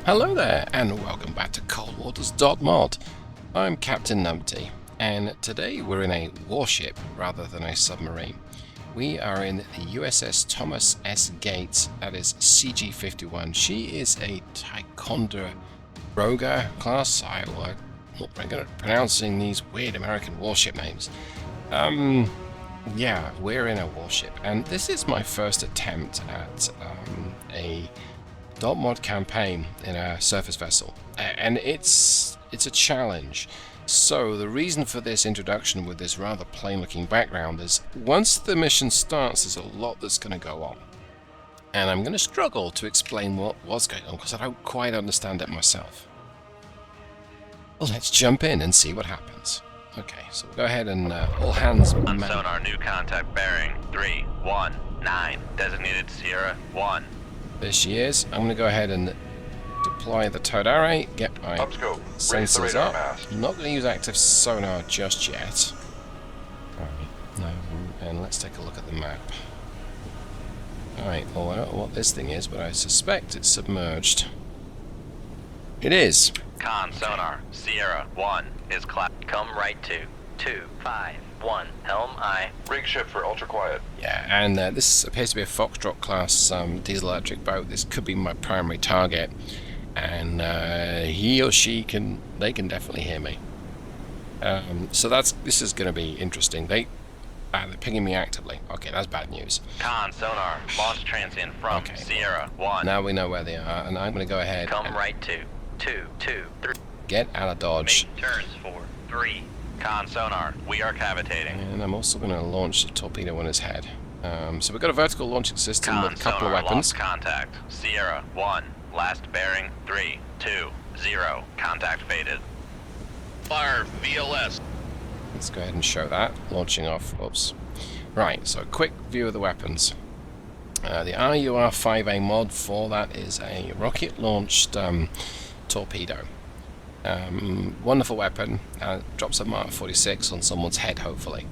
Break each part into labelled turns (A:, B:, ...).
A: Hello there, and welcome back to coldwaters.mod. I'm Captain Numpty, and today we're in a warship rather than a submarine. We are in the USS Thomas S Gates, that is CG-51. She is a Ticonderoga class. I'm not very good at pronouncing these weird American warship names. Yeah, we're in a warship, and this is my first attempt at a .mod campaign in a surface vessel, and it's a challenge. So the reason for this introduction with this rather plain looking background is once the mission starts there's a lot that's going to go on, and I'm going to struggle to explain what was going on because I don't quite understand it myself. Well, let's jump in and see what happens. Okay, so we'll go ahead and all hands
B: on sonar, new contact bearing 319, designated Sierra 1.
A: There she is. I'm going to go ahead and deploy the towed array, get my sensors up. I'm not going to use active sonar just yet. Alright, no, and let's take a look at the map. Alright, well, I don't know what this thing is, but I suspect it's submerged. It is.
B: Con sonar, Sierra 1 is come right to 251, helm I.
C: Rig ship for ultra quiet.
A: Yeah, and this appears to be a Foxtrot class diesel electric boat. This could be my primary target, and he or she can definitely hear me. So this is going to be interesting. They're pinging me actively. Okay, that's bad news.
B: Con sonar, launch transient from Sierra 1.
A: Now we know where they are, and I'm going to go ahead.
B: Come right to 223.
A: Get out of dodge.
B: Make turns for 3. Con sonar, we are cavitating.
A: And I'm also going to launch the torpedo on his head. So we've got a vertical launching system
B: Con
A: with a couple
B: sonar,
A: of weapons.
B: Lost contact, Sierra 1, last bearing 320, contact faded. Fire VLS.
A: Let's go ahead and show that. Launching off. Oops. Right, so quick view of the weapons. The RUR-5A mod 4, that is a rocket-launched torpedo. Wonderful weapon, drops a Mark 46 on someone's head hopefully.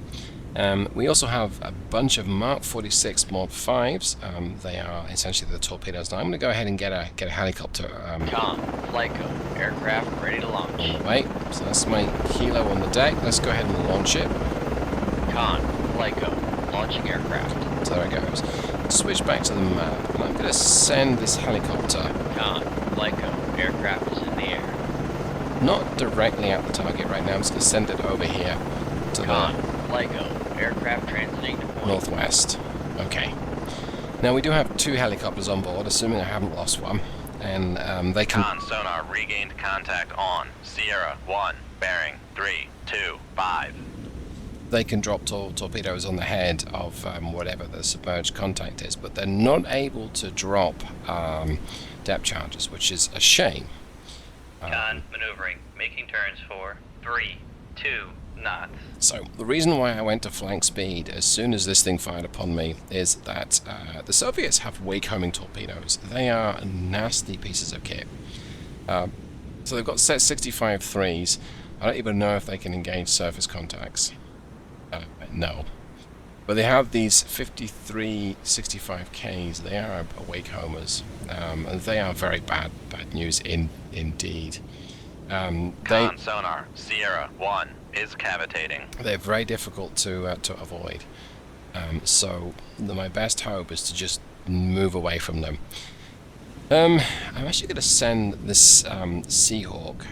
A: We also have a bunch of Mark 46 Mod 5s. They are essentially the torpedoes. Now I'm going to go ahead and get a helicopter.
D: Com, Flyco, aircraft ready to launch.
A: On the way. So that's my helo on the deck. Let's go ahead and launch it.
D: Con, Flyco, launching aircraft.
A: So there it goes. Switch back to the map, and I'm going to send this helicopter.
D: Con, Flyco, aircraft is in the air.
A: Not directly at the target right now. I'm just going to send it over here to
D: Con, Flyco, aircraft transiting to point.
A: Northwest. Okay. Now we do have 2 helicopters on board, assuming I haven't lost one, and they can.
B: Con sonar regained contact on Sierra 1, bearing 325.
A: They can drop torpedoes on the head of whatever the submerged contact is, but they're not able to drop depth charges, which is a shame.
B: Con maneuvering, making turns for 3-2 knots.
A: So the reason why I went to flank speed as soon as this thing fired upon me is that the Soviets have wake-homing torpedoes. They are nasty pieces of kit. So they've got set 65 3s. I don't even know if they can engage surface contacts. No. But they have these 53 65Ks. They are wake homers, and they are very bad news indeed.
B: Con sonar, Sierra 1 is cavitating.
A: They're very difficult to avoid. So my best hope is to just move away from them. I'm actually going to send this Seahawk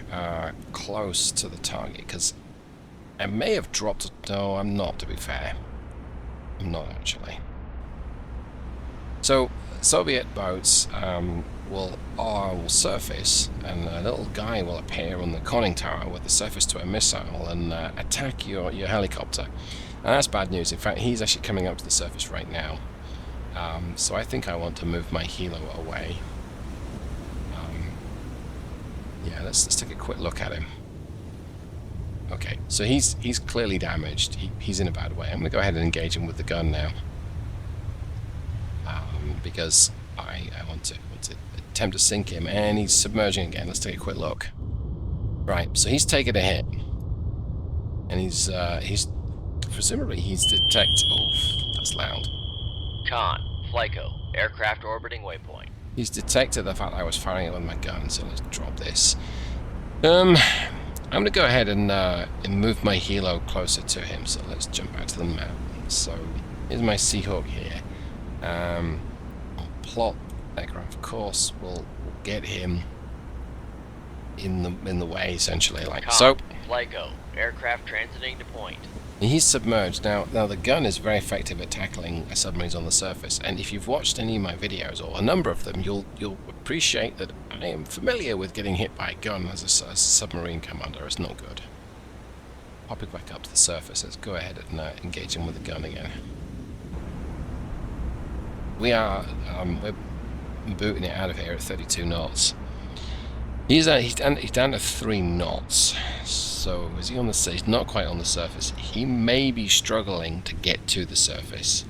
A: close to the target because I may have dropped. No, I'm not. To be fair, I'm not actually. So Soviet boats will surface, and a little guy will appear on the conning tower with the surface-to-air missile and attack your helicopter. And that's bad news. In fact, he's actually coming up to the surface right now. So I think I want to move my helo away. Yeah, let's take a quick look at him. Okay, so he's clearly damaged. He's in a bad way. I'm going to go ahead and engage him with the gun now. Because I want to attempt to sink him, and he's submerging again. Let's take a quick look. Right, so he's taken a hit. And he's presumably he's detected... Oh, that's loud.
D: Con, FLICO, aircraft orbiting waypoint.
A: He's detected the fact that I was firing it with my gun, so let's drop this. I'm going to go ahead and move my helo closer to him, so let's jump back to the map. So, here's my Seahawk here. I'll plot aircraft course, we'll get him in the way, essentially, like
D: Con,
A: so.
D: FLICO, aircraft transiting to point.
A: He's submerged. Now the gun is very effective at tackling submarines on the surface, and if you've watched any of my videos, or a number of them, you'll appreciate that I am familiar with getting hit by a gun as a submarine commander. It's not good. Popping back up to the surface, let's go ahead and engage him with the gun again. We're booting it out of here at 32 knots. He's down to 3 knots. So is he on the surface? He's not quite on the surface. He may be struggling to get to the surface.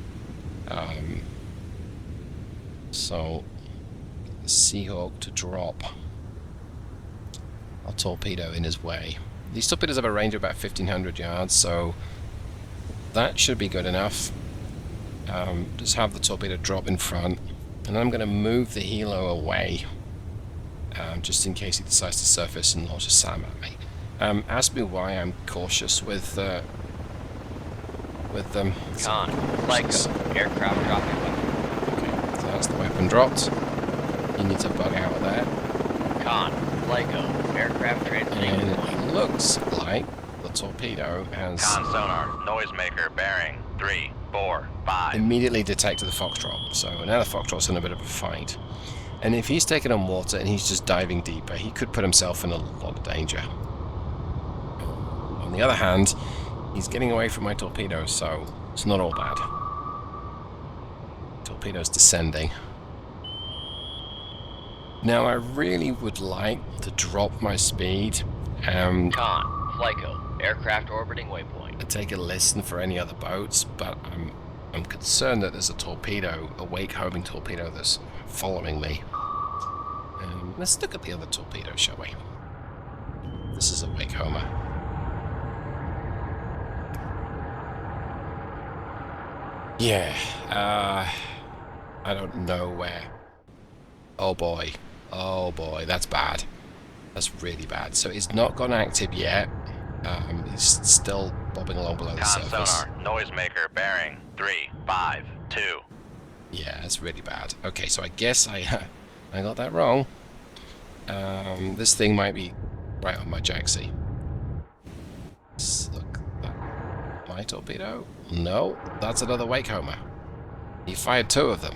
A: So the Seahawk to drop a torpedo in his way. These torpedoes have a range of about 1,500 yards, so that should be good enough. Just have the torpedo drop in front, and I'm going to move the helo away, just in case he decides to surface and launch a SAM at me. Ask me why I'm cautious with them.
D: Con, FLICO, aircraft dropping weapon.
A: Okay, so that's the weapon dropped. You need to bug out of there.
D: Con, FLICO, aircraft transiting to
A: And
D: point.
A: it looks like the torpedo has
B: Con sonar, noisemaker, bearing 3, 4, 5.
A: immediately detected the Foxtrot. So now the Foxtrot's in a bit of a fight. And if he's taken on water and he's just diving deeper, he could put himself in a lot of danger. On the other hand, he's getting away from my torpedoes, so it's not all bad. Torpedo's descending. Now I really would like to drop my speed
D: Con, FLICO, aircraft orbiting waypoint.
A: and take a listen for any other boats, but I'm concerned that there's a torpedo, a wake-homing torpedo that's following me. Let's look at the other torpedo, shall we? This is a wake-homer. Yeah, I don't know where. Oh boy, that's bad. That's really bad. So it's not gone active yet. He's still bobbing along below the
B: Con
A: surface.
B: sonar, noisemaker, bearing 3, 5, 2.
A: Yeah, that's really bad. Okay, so I guess I got that wrong. This thing might be right on my jacksie. Look, my torpedo? No, that's another wake homer. He fired 2 of them.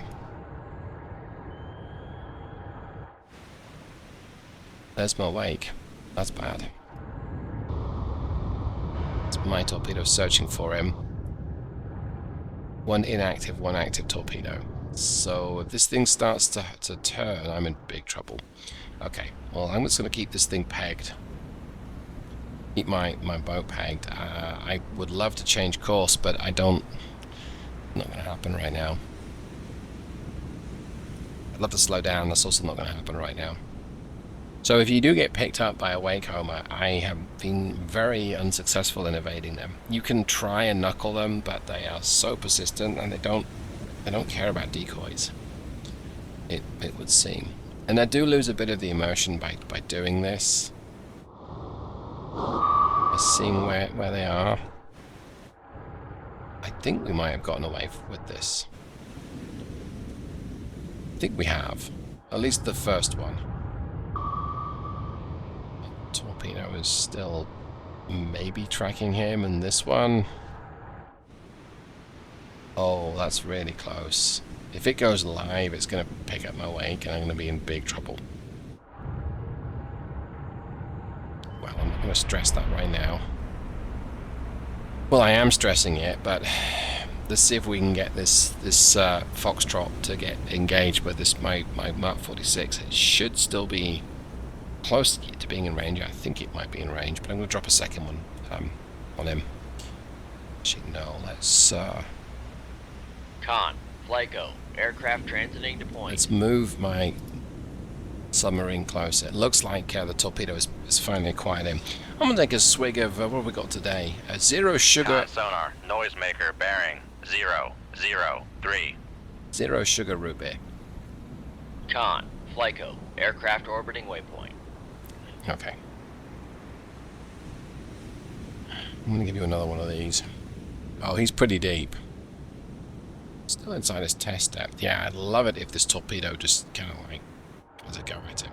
A: There's my wake. That's bad. It's my torpedo searching for him. 1 inactive, 1 active torpedo. So if this thing starts to turn, I'm in big trouble. Okay, well I'm just going to keep this thing pegged. Keep my boat pegged. I would love to change course, but I don't. Not going to happen right now. I'd love to slow down. That's also not going to happen right now. So if you do get picked up by a wake homer, I have been very unsuccessful in evading them. You can try and knuckle them, but they are so persistent, and they don't care about decoys. It would seem. And I do lose a bit of the immersion by doing this. Seeing where they are. I think we might have gotten away with this. I think we have. At least the first one. Torpedo is still maybe tracking him, and this one... Oh, that's really close. If it goes live, it's going to pick up my wake, and I'm going to be in big trouble. Well, I'm not going to stress that right now. Well, I am stressing it, but let's see if we can get this Foxtrot to get engaged with this my Mark 46. It should still be close to being in range. I think it might be in range, but I'm going to drop a second one on him. Actually, no, let's
D: Con, Flyco, aircraft transiting to point.
A: let's move my submarine closer. It looks like the torpedo is finally quiet in. I'm gonna take a swig of what have we got today? Zero sugar.
B: Con sonar, noisemaker bearing 003.
A: Zero sugar root beer.
D: Con, Flyco, aircraft orbiting waypoint.
A: Okay. I'm gonna give you another one of these. Oh, he's pretty deep. Still inside his test depth. Yeah, I'd love it if this torpedo just kind of like has a go at him.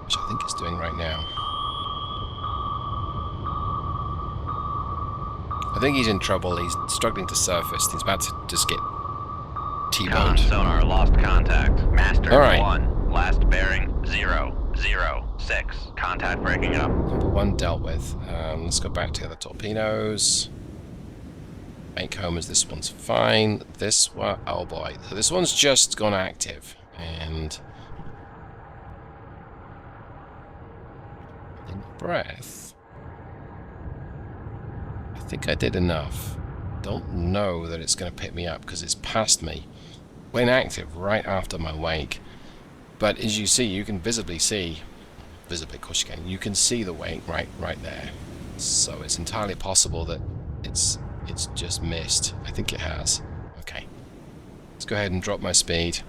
A: Which I think it's doing right now. I think he's in trouble. He's struggling to surface. He's about to just get
B: Con
A: T-boned.
B: sonar lost contact. Master
A: All right.
B: 1. Last bearing 006. Contact breaking up.
A: Number 1 dealt with. Let's go back to the other torpedoes. Make home as this one's fine. This one, oh boy. So this one's just gone active. And in breath. I think I did enough. Don't know that it's going to pick me up because it's past me. Went active right after my wake. But as you see, you can visibly see, of course you can. You can see the wake right there. So it's entirely possible that it's just missed. I think it has. Okay. Let's go ahead and drop my speed.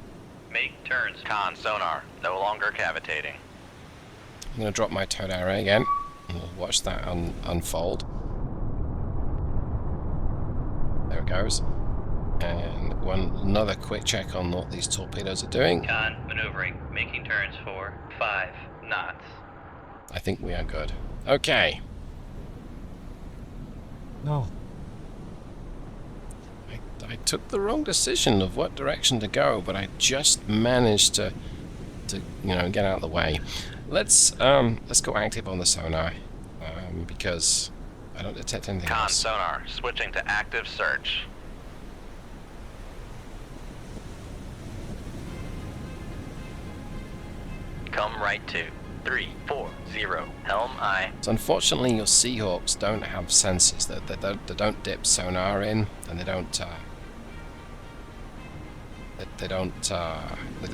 B: Make turns. Con sonar, no longer cavitating.
A: I'm going to drop my towed array again. And we'll watch that unfold. There it goes. And another quick check on what these torpedoes are doing.
B: Con maneuvering, making turns for 5 knots.
A: I think we are good. Okay.
C: No.
A: I took the wrong decision of what direction to go, but I just managed to get out of the way. Let's go active on the sonar because I don't detect anything
B: Con
A: else.
B: sonar, switching to active search. Come right to 340. Helm I.
A: So unfortunately, your Seahawks don't have sensors. They don't dip sonar in, and they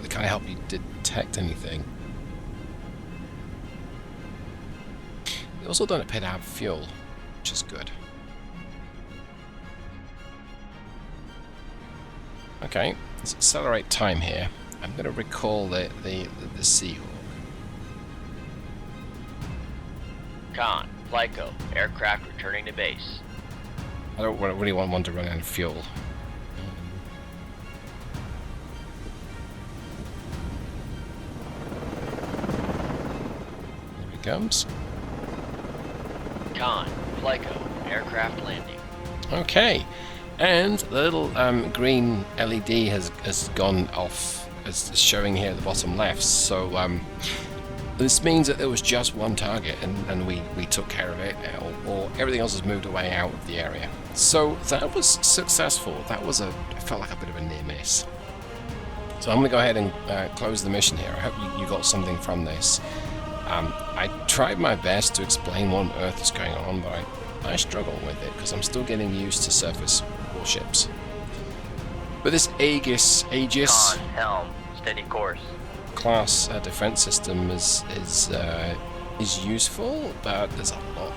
A: can't help you detect anything. They also don't appear to have fuel, which is good. Okay, let's accelerate time here. I'm going to recall the Seahawk.
D: Con, Flyco, aircraft returning to base.
A: I don't really want one to run out of fuel. There he comes.
D: Con, Flyco, aircraft landing.
A: Okay, and the little green LED has gone off, as showing here at the bottom left. So this means that there was just one target, and we took care of it, or everything else has moved away out of the area. So that was successful. That was it felt like a bit of a near miss. So I'm going to go ahead and close the mission here. I hope you got something from this. I tried my best to explain what on earth is going on, but I struggle with it because I'm still getting used to surface warships. But this Aegis
B: Con helm, steady course.
A: class defense system is useful, but there's a lot.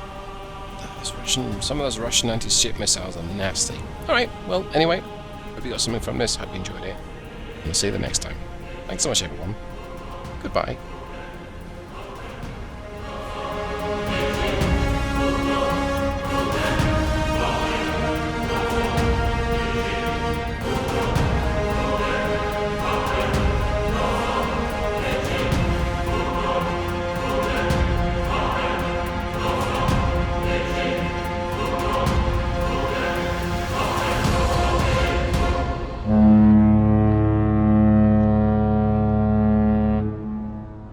A: Some of those Russian anti-ship missiles are nasty. Alright, well, anyway, hope you got something from this. Hope you enjoyed it. And we'll see you the next time. Thanks so much, everyone. Goodbye.